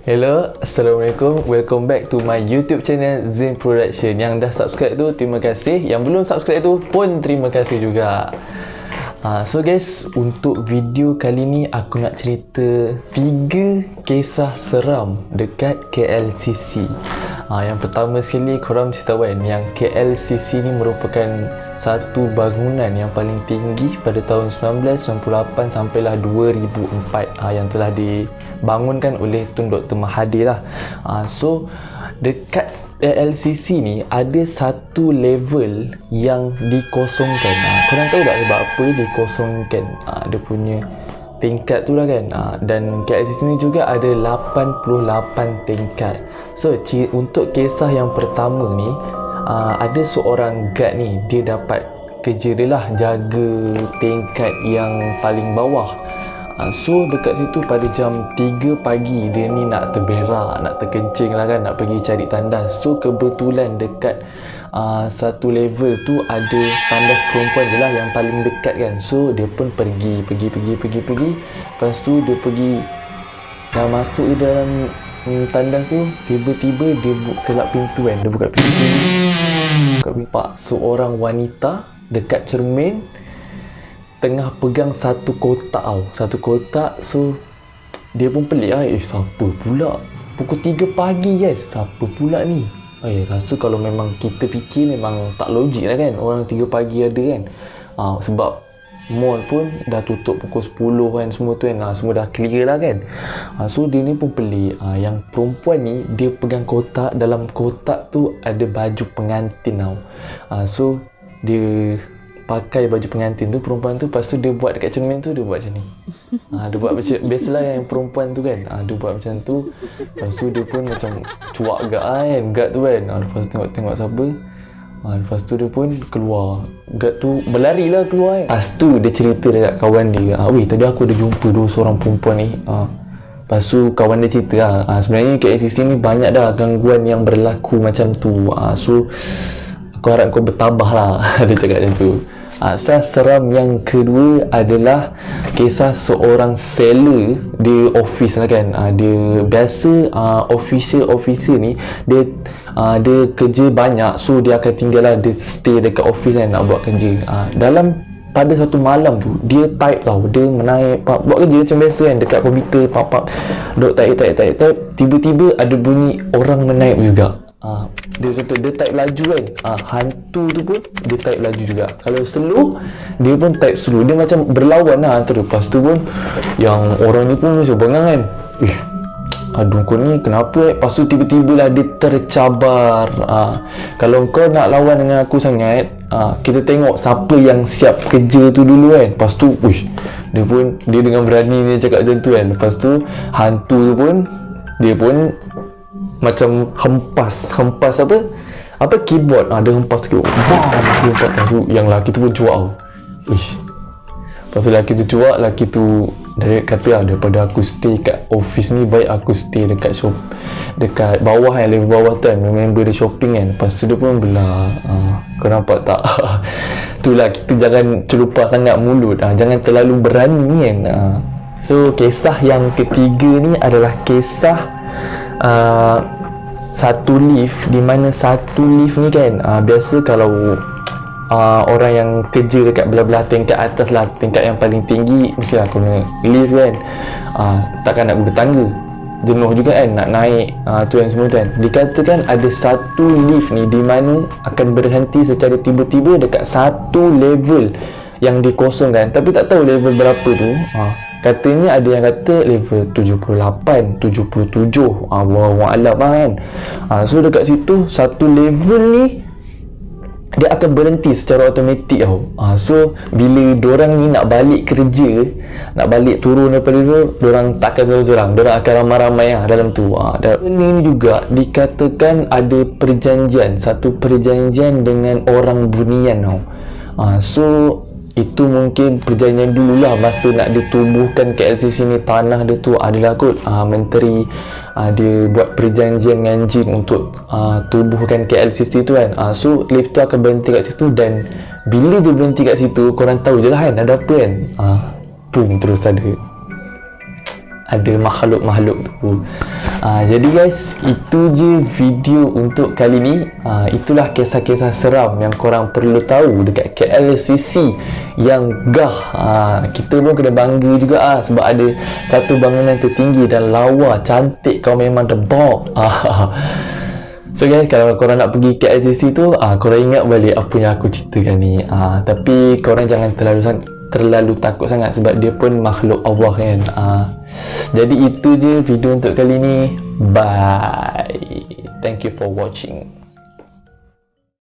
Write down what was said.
Hello, Assalamualaikum. Welcome back to my YouTube channel Zain Production. Yang dah subscribe tu, terima kasih. Yang belum subscribe tu pun terima kasih juga. So guys, untuk video kali ni aku nak cerita 3 kisah seram dekat KLCC. Yang pertama sekali korang mesti tahu kan, yang KLCC ni merupakan satu bangunan yang paling tinggi pada tahun 1998 sampailah 2004 yang telah dibangunkan oleh Tun Dr. Mahathir lah. So dekat LCC ni ada satu level yang dikosongkan. Korang tahu tak sebab apa dikosongkan? Dia punya tingkat tu lah kan. Dan KLCC ni juga ada 88 tingkat. So untuk kisah yang pertama ni, ada seorang guard ni, dia dapat kerja dia lah jaga tingkat yang paling bawah. So dekat situ pada jam 3 pagi dia ni nak terberak, nak terkencing lah kan, nak pergi cari tandas. So kebetulan dekat satu level tu ada tandas perempuan je lah yang paling dekat kan. So dia pun pergi. Lepas tu dia pergi, dah masuk ke dalam tandas tu, tiba-tiba dia selap pintu kan. Dia buka pintu, nampak seorang wanita dekat cermin tengah pegang satu kotak tau. Satu kotak. So dia pun pelik lah, siapa pula pukul 3 pagi guys, siapa pula ni? Rasa kalau memang kita fikir memang tak logik lah kan, orang 3 pagi ada kan. Sebab mall pun dah tutup pukul 10 kan, semua tu kan, semua dah clear lah kan. So dia ni pun pelik. Yang perempuan ni dia pegang kotak, dalam kotak tu ada baju pengantin tau. So dia pakai baju pengantin tu, perempuan tu. Lepas tu dia buat dekat cermin tu, dia buat macam ni. Dia buat macam biasalah yang perempuan tu kan, dia buat macam tu. Lepas tu dia pun macam cuak gak kan, gad tu kan. Lepas tu tengok siapa. Lepas tu dia pun keluar. Guard tu berlari lah keluar kan. Lepas tu dia cerita dekat kawan dia, weh tadi aku ada jumpa 2 seorang perempuan ni. Lepas tu kawan dia cerita lah, sebenarnya kat LCC ni banyak dah gangguan yang berlaku macam tu. So aku harap kau bertabah lah. Dia cakap macam tu. Kisah seram yang kedua adalah kisah seorang seller di office lah kan. Dia biasa officer ni dia kerja banyak, so dia akan tinggal lah, dia stay dekat office kan, nak buat kerja. Pada satu malam tu dia type tau, dia menaik buat kerja macam biasa kan, dekat komputer duk type, tiba-tiba ada bunyi orang menaik juga. Dia type laju kan, hantu tu pun dia type laju juga. Kalau slow, dia pun type slow. Dia macam berlawan lah antara. Lepas tu pun yang orang ni pun macam bengang kan, aduh kau ni kenapa Lepas tu tiba-tiba lah dia tercabar. Kalau kau nak lawan dengan aku sangat, kita tengok siapa yang siap kerja tu dulu kan. Lepas tu dia dengan berani dia cakap macam tu kan. Lepas tu hantu tu pun dia pun macam hempas apa keyboard. Dia hempas keyboard, lepas tu yang lelaki tu pun cuak tau. Lepas tu lelaki tu cuak, lelaki tu dia kata daripada aku stay kat office ni, baik aku stay dekat dekat bawah kan, level bawah tu kan, member dia shopping kan. Lepas tu dia pun belah. Kau nampak tak? Itulah, kita jangan celupar sangat mulut, jangan terlalu berani kan. So kisah yang ketiga ni adalah kisah satu lift, di mana satu lift ni kan, biasa kalau orang yang kerja dekat belah-belah tingkat atas lah, tingkat yang paling tinggi, mestilah kena lift kan. Takkan nak bertangga, jenuh juga kan nak naik tu yang semua tu kan. Dikatakan ada satu lift ni di mana akan berhenti secara tiba-tiba dekat satu level yang dikosongkan, tapi tak tahu level berapa tu. Katanya ada yang kata level 78, 77, wallahualam kan. So dekat situ satu level ni dia akan berhenti secara automatik tau. So bila dorang ni nak balik kerja, nak balik turun daripada tu, dorang takkan seorang-seorang, dorang akan ramai-ramai lah dalam tu. Dan ini juga dikatakan ada satu perjanjian dengan orang Bunian tau. So itu mungkin perjanjian dululah masa nak ditubuhkan KLCC ni. Tanah dia tu adalah kot menteri dia buat perjanjian dengan jin untuk tubuhkan KLCC tu kan. So lift tu akan berhenti kat situ, dan bila dia berhenti kat situ, korang tahu je lah kan ada apa kan. Boom, terus ada makhluk-makhluk tu Jadi guys, itu je video untuk kali ni. Itulah kisah-kisah seram yang korang perlu tahu dekat KLCC yang gah. Kita pun kena bangga juga sebab ada satu bangunan tertinggi dan lawa cantik. Kau memang the bomb. So guys, kalau korang nak pergi KLCC tu, korang ingat balik apa yang aku ceritakan ni. Tapi korang jangan terlalu takut sangat sebab dia pun makhluk Allah kan. Jadi itu je video untuk kali ni. Bye. Thank you for watching.